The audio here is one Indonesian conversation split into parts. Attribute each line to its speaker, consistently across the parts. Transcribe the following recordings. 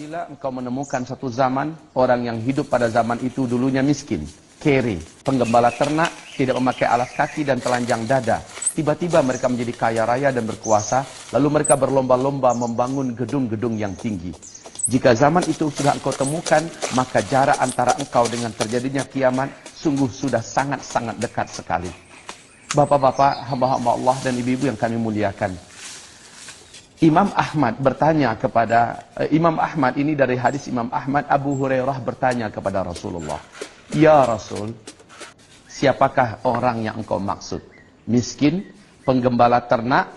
Speaker 1: Apabila engkau menemukan satu zaman, orang yang hidup pada zaman itu dulunya miskin, kere, penggembala ternak, tidak memakai alas kaki dan telanjang dada. Tiba-tiba mereka menjadi kaya raya dan berkuasa, lalu mereka berlomba-lomba membangun gedung-gedung yang tinggi. Jika zaman itu sudah engkau temukan, maka jarak antara engkau dengan terjadinya kiamat sungguh sudah sangat-sangat dekat sekali. Bapak-bapak, hamba-hamba Allah dan ibu-ibu yang kami muliakan, Imam Ahmad bertanya kepada Imam Ahmad, ini dari hadis Imam Ahmad, Abu Hurairah bertanya kepada Rasulullah, "Ya Rasul, siapakah orang yang engkau maksud? Miskin, penggembala ternak,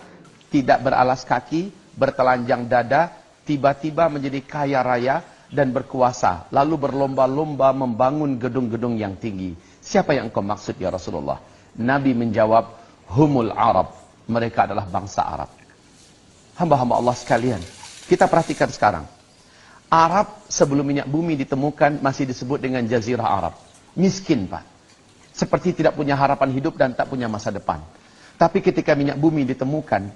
Speaker 1: tidak beralas kaki, bertelanjang dada, tiba-tiba menjadi kaya raya dan berkuasa, lalu berlomba-lomba membangun gedung-gedung yang tinggi. Siapa yang engkau maksud ya Rasulullah?" Nabi menjawab, "Humul Arab." Mereka adalah bangsa Arab. Hamba-hamba Allah sekalian, kita perhatikan sekarang. Arab sebelum minyak bumi ditemukan masih disebut dengan Jazirah Arab. Miskin, Pak. Seperti tidak punya harapan hidup dan tak punya masa depan. Tapi ketika minyak bumi ditemukan,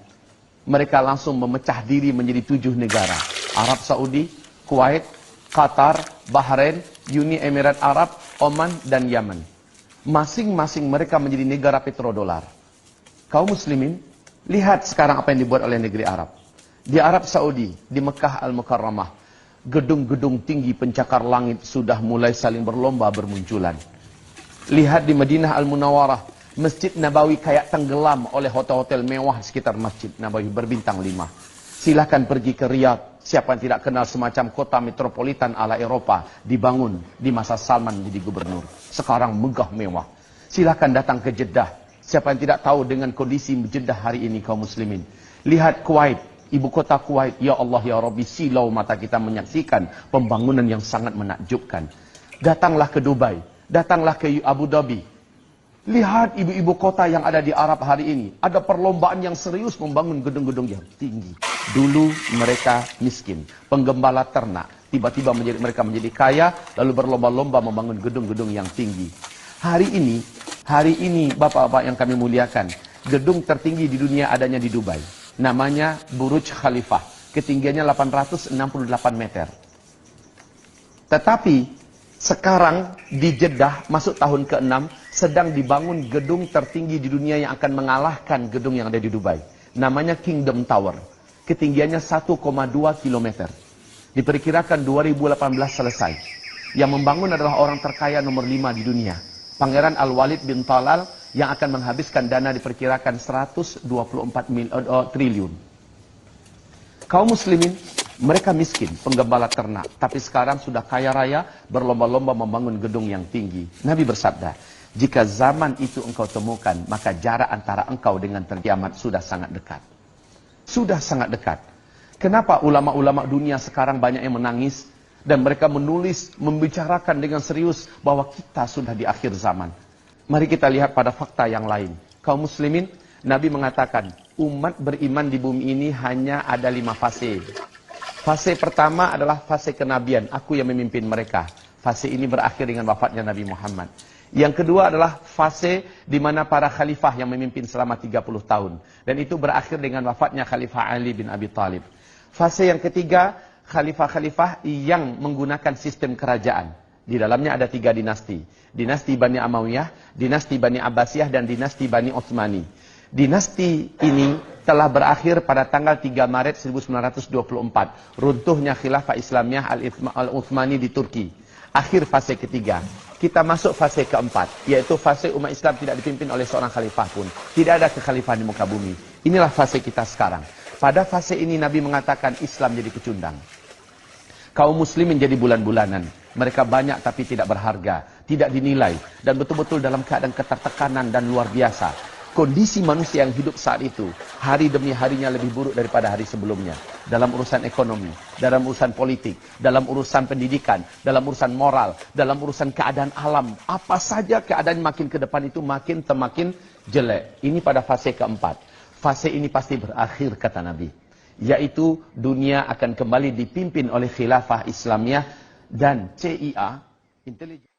Speaker 1: mereka langsung memecah diri menjadi 7 negara. Arab Saudi, Kuwait, Qatar, Bahrain, Uni Emirat Arab, Oman, dan Yaman. Masing-masing mereka menjadi negara petrodolar. Kaum muslimin, lihat sekarang apa yang dibuat oleh negeri Arab. Di Arab Saudi, di Mekah Al-Mukarramah, gedung-gedung tinggi pencakar langit sudah mulai saling berlomba bermunculan. Lihat di Madinah Al-Munawwarah, Masjid Nabawi kayak tenggelam oleh hotel-hotel mewah di sekitar Masjid Nabawi berbintang 5. Silahkan pergi ke Riyadh, siapa yang tidak kenal semacam kota metropolitan ala Eropa, dibangun di masa Salman menjadi gubernur. Sekarang megah mewah. Silahkan datang ke Jeddah. Siapa yang tidak tahu dengan kondisi Jeddah hari ini kaum muslimin. Lihat Kuwait, ibu kota Kuwait. Ya Allah ya Rabbi, silau mata kita menyaksikan pembangunan yang sangat menakjubkan. Datanglah ke Dubai, datanglah ke Abu Dhabi. Lihat ibu-ibu kota yang ada di Arab hari ini. Ada perlombaan yang serius membangun gedung-gedung yang tinggi. Dulu mereka miskin, penggembala ternak. Tiba-tiba mereka menjadi kaya, lalu berlomba-lomba membangun gedung-gedung yang tinggi. Hari ini bapak-bapak yang kami muliakan, gedung tertinggi di dunia adanya di Dubai. Namanya Burj Khalifah. Ketinggiannya 868 meter. Tetapi sekarang di Jeddah masuk tahun ke-6 sedang dibangun gedung tertinggi di dunia yang akan mengalahkan gedung yang ada di Dubai. Namanya Kingdom Tower. Ketinggiannya 1,2 km. Diperkirakan 2018 selesai. Yang membangun adalah orang terkaya nomor 5 di dunia. Pangeran Al-Walid bin Talal yang akan menghabiskan dana diperkirakan 124 triliun. Kaum muslimin, mereka miskin, penggembala ternak. Tapi sekarang sudah kaya raya, berlomba-lomba membangun gedung yang tinggi. Nabi bersabda, jika zaman itu engkau temukan, maka jarak antara engkau dengan kiamat sudah sangat dekat. Sudah sangat dekat. Kenapa ulama-ulama dunia sekarang banyak yang menangis? Dan mereka menulis, membicarakan dengan serius bahwa kita sudah di akhir zaman. Mari kita lihat pada fakta yang lain. Kaum muslimin, Nabi mengatakan, umat beriman di bumi ini hanya ada 5 fase. Fase pertama adalah fase kenabian, aku yang memimpin mereka. Fase ini berakhir dengan wafatnya Nabi Muhammad. Yang kedua adalah fase di mana para khalifah yang memimpin selama 30 tahun. Dan itu berakhir dengan wafatnya Khalifah Ali bin Abi Thalib. Fase yang ketiga, khalifah-khalifah yang menggunakan sistem kerajaan. Di dalamnya ada 3 dinasti. Dinasti Bani Amawiyah, dinasti Bani Abbasiyah, dan dinasti Bani Utsmani. Dinasti ini telah berakhir pada tanggal 3 Maret 1924. Runtuhnya khilafah Islamiyah Al-Utsmani di Turki. Akhir fase ketiga. Kita masuk fase keempat, yaitu fase umat Islam tidak dipimpin oleh seorang khalifah pun. Tidak ada kekhalifahan di muka bumi. Inilah fase kita sekarang. Pada fase ini Nabi mengatakan Islam jadi pecundang. Kaum muslimin jadi bulan-bulanan. Mereka banyak tapi tidak berharga, tidak dinilai, dan betul-betul dalam keadaan ketertekanan dan luar biasa. Kondisi manusia yang hidup saat itu, hari demi harinya lebih buruk daripada hari sebelumnya. Dalam urusan ekonomi, dalam urusan politik, dalam urusan pendidikan, dalam urusan moral, dalam urusan keadaan alam. Apa saja keadaan makin ke depan itu makin jelek. Ini pada fase keempat. Fase ini pasti berakhir kata Nabi. Yaitu dunia akan kembali dipimpin oleh khilafah Islamiyah dan CIA, intelijen.